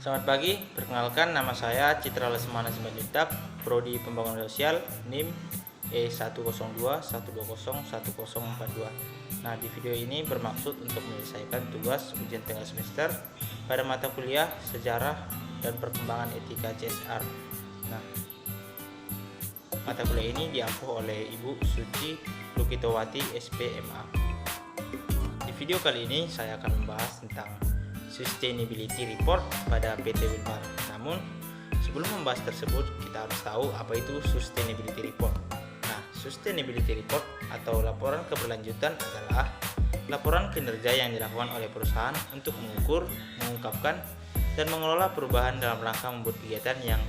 Selamat pagi, perkenalkan nama saya Citra Lesmana Simanjuntak, Prodi Pembangunan Sosial, NIM E10212010042. Nah, di video ini bermaksud untuk menyelesaikan tugas ujian tengah semester pada mata kuliah Sejarah dan Perkembangan Etika CSR. Nah, mata kuliah ini diampuh oleh Ibu Suci Lukitowati SPMA. Di video kali ini saya akan membahas tentang Sustainability Report pada PT Wilmar. Namun, sebelum membahas tersebut, kita harus tahu apa itu Sustainability Report. Nah, Sustainability Report atau laporan keberlanjutan adalah laporan kinerja yang dilakukan oleh perusahaan untuk mengukur, mengungkapkan, dan mengelola perubahan dalam rangka membuat kegiatan yang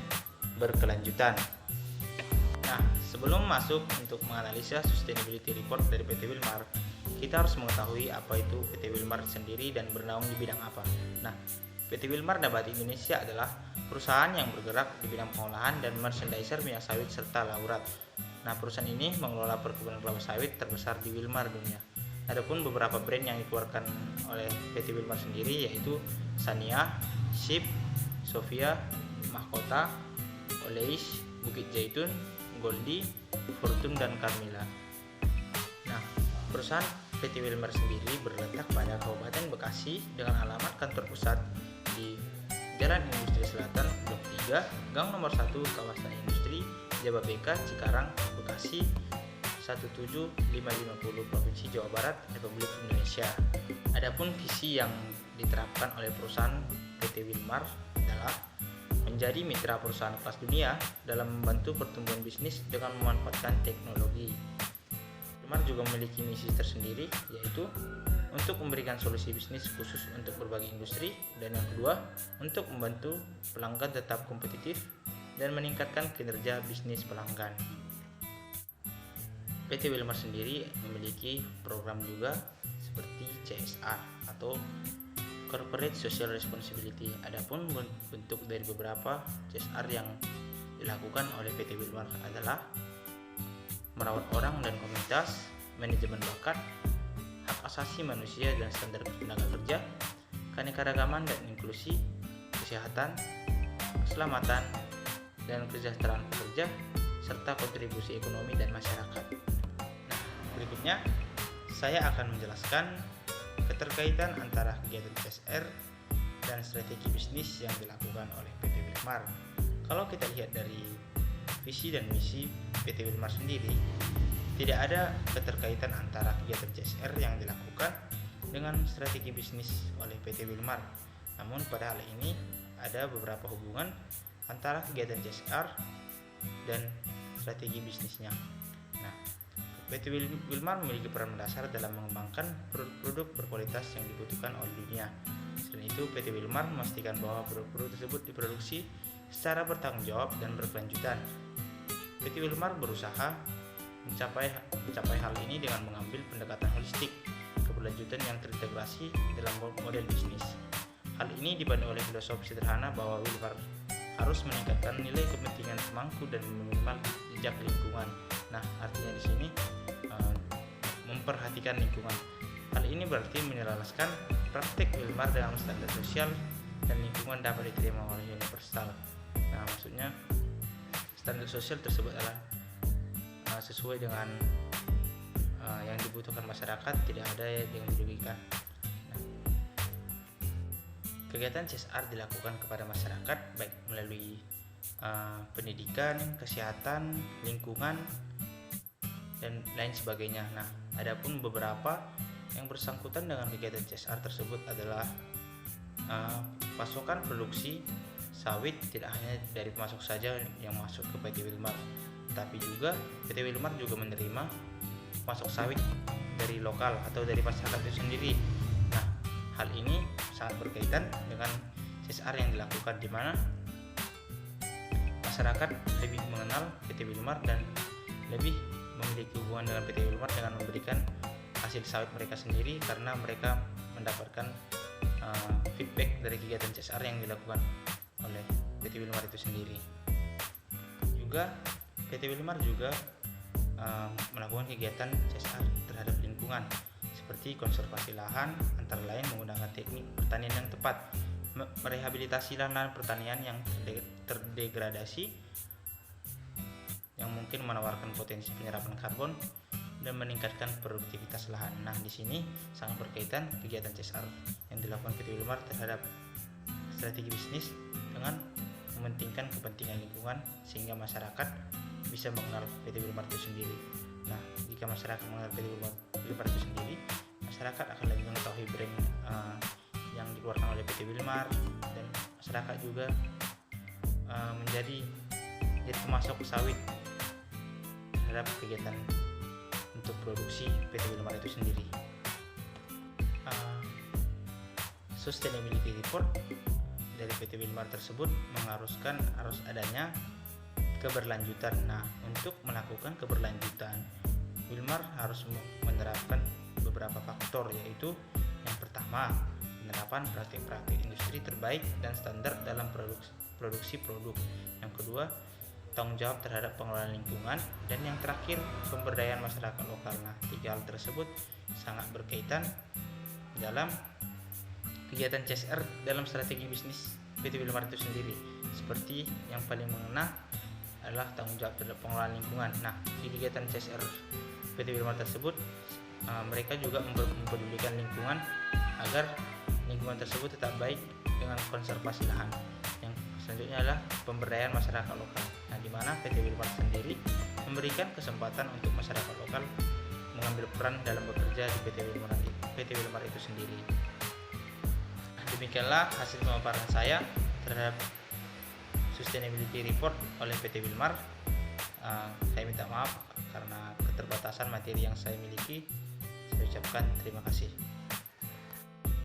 berkelanjutan. Nah, sebelum masuk untuk menganalisa Sustainability Report dari PT Wilmar, kita harus mengetahui apa itu PT Wilmar sendiri dan bernaung di bidang apa. Nah, PT Wilmar Nabati Indonesia adalah perusahaan yang bergerak di bidang pengolahan dan merchandiser minyak sawit serta laurat. Nah, perusahaan ini mengelola perkebunan kelapa sawit terbesar di Wilmar dunia. Adapun beberapa brand yang dikeluarkan oleh PT Wilmar sendiri yaitu Sania, Sip, Sofia, Mahkota, Oleis, Bukit Zaitun, Goldie, Fortune, dan Carmila. Nah, perusahaan PT Wilmar sendiri berletak pada Kabupaten Bekasi dengan alamat kantor pusat di Jalan Industri Selatan, Blok 3, Gang nomor 1, Kawasan Industri, Jababeka, Cikarang, Bekasi, 17550, Provinsi Jawa Barat, Republik Indonesia. Adapun visi yang diterapkan oleh perusahaan PT Wilmar adalah menjadi mitra perusahaan kelas dunia dalam membantu pertumbuhan bisnis dengan memanfaatkan teknologi. Wilmar juga memiliki misi tersendiri, yaitu untuk memberikan solusi bisnis khusus untuk berbagai industri, dan yang kedua, untuk membantu pelanggan tetap kompetitif dan meningkatkan kinerja bisnis pelanggan. PT Wilmar sendiri memiliki program juga seperti CSR atau Corporate Social Responsibility. Adapun bentuk dari beberapa CSR yang dilakukan oleh PT Wilmar adalah merawat orang dan komunitas, manajemen bakat, hak asasi manusia dan standar tenaga kerja, keanekaragaman dan inklusi, kesehatan, keselamatan, dan kesejahteraan pekerja, serta kontribusi ekonomi dan masyarakat. Nah, berikutnya saya akan menjelaskan keterkaitan antara kegiatan CSR dan strategi bisnis yang dilakukan oleh PT Wilmar. Kalau kita lihat dari visi dan misi PT Wilmar sendiri, tidak ada keterkaitan antara kegiatan CSR yang dilakukan dengan strategi bisnis oleh PT Wilmar. Namun pada hal ini ada beberapa hubungan antara kegiatan CSR dan strategi bisnisnya. Nah, PT Wilmar memiliki peran mendasar dalam mengembangkan produk-produk berkualitas yang dibutuhkan oleh dunia. Selain itu, PT Wilmar memastikan bahwa produk-produk tersebut diproduksi secara bertanggung jawab dan berkelanjutan. PT Wilmar berusaha mencapai hal ini dengan mengambil pendekatan holistik keberlanjutan yang terintegrasi dalam model bisnis. Hal ini dibantu oleh filosofi sederhana bahwa Wilmar harus meningkatkan nilai kepentingan semangku dan meminimal jejak lingkungan. Nah, artinya di sini memperhatikan lingkungan. Hal ini berarti menyelaraskan praktik Wilmar dengan standar sosial dan lingkungan dapat diterima oleh universal. Nah, maksudnya standar sosial tersebut adalah sesuai dengan yang dibutuhkan masyarakat, tidak ada yang dirugikan. Nah, kegiatan CSR dilakukan kepada masyarakat baik melalui pendidikan, kesehatan, lingkungan, dan lain sebagainya. Nah, adapun beberapa yang bersangkutan dengan kegiatan CSR tersebut adalah pasokan produksi sawit, tidak hanya dari pemasok saja yang masuk ke PT Wilmar, tapi juga PT Wilmar juga menerima pemasok sawit dari lokal atau dari masyarakat itu sendiri. Nah, hal ini sangat berkaitan dengan CSR yang dilakukan, di mana masyarakat lebih mengenal PT Wilmar dan lebih memiliki hubungan dengan PT Wilmar dengan memberikan hasil sawit mereka sendiri, karena mereka mendapatkan feedback dari kegiatan CSR yang dilakukan oleh PT Wilmar itu sendiri. Juga PT Wilmar juga melakukan kegiatan CSR terhadap lingkungan seperti konservasi lahan, antara lain menggunakan teknik pertanian yang tepat, merehabilitasi lahan pertanian yang terdegradasi yang mungkin menawarkan potensi penyerapan karbon dan meningkatkan produktivitas lahan. Nah, di sini sangat berkaitan kegiatan CSR yang dilakukan PT Wilmar terhadap strategi bisnis dengan mementingkan kepentingan lingkungan sehingga masyarakat bisa mengenal PT Wilmar itu sendiri. Nah, jika masyarakat mengenal PT Wilmar itu sendiri, masyarakat akan lebih mengetahui brand yang dikeluarkan oleh PT Wilmar, dan masyarakat juga menjadi pemasok sawit terhadap kegiatan untuk produksi PT Wilmar itu sendiri. Sustainability report dari PT Wilmar tersebut mengharuskan harus adanya keberlanjutan. Nah, untuk melakukan keberlanjutan, Wilmar harus menerapkan beberapa faktor, yaitu yang pertama, penerapan praktik-praktik industri terbaik dan standar dalam produksi produk. Yang kedua, tanggung jawab terhadap pengelolaan lingkungan, dan yang terakhir, pemberdayaan masyarakat lokal. Nah, tiga hal tersebut sangat berkaitan dalam kegiatan CSR dalam strategi bisnis PT Wilmar itu sendiri. Seperti yang paling mengena adalah tanggung jawab terhadap pengelolaan lingkungan. Nah, di kegiatan CSR PT Wilmar tersebut, mereka juga mempedulikan lingkungan agar lingkungan tersebut tetap baik dengan konservasi lahan. Yang selanjutnya adalah pemberdayaan masyarakat lokal. Nah, di mana PT Wilmar sendiri memberikan kesempatan untuk masyarakat lokal mengambil peran dalam bekerja di PT Wilmar itu sendiri. Nah, demikianlah hasil pemaparan saya terhadap Sustainability Report oleh PT Wilmar. Saya minta maaf karena keterbatasan materi yang saya miliki. Saya ucapkan terima kasih.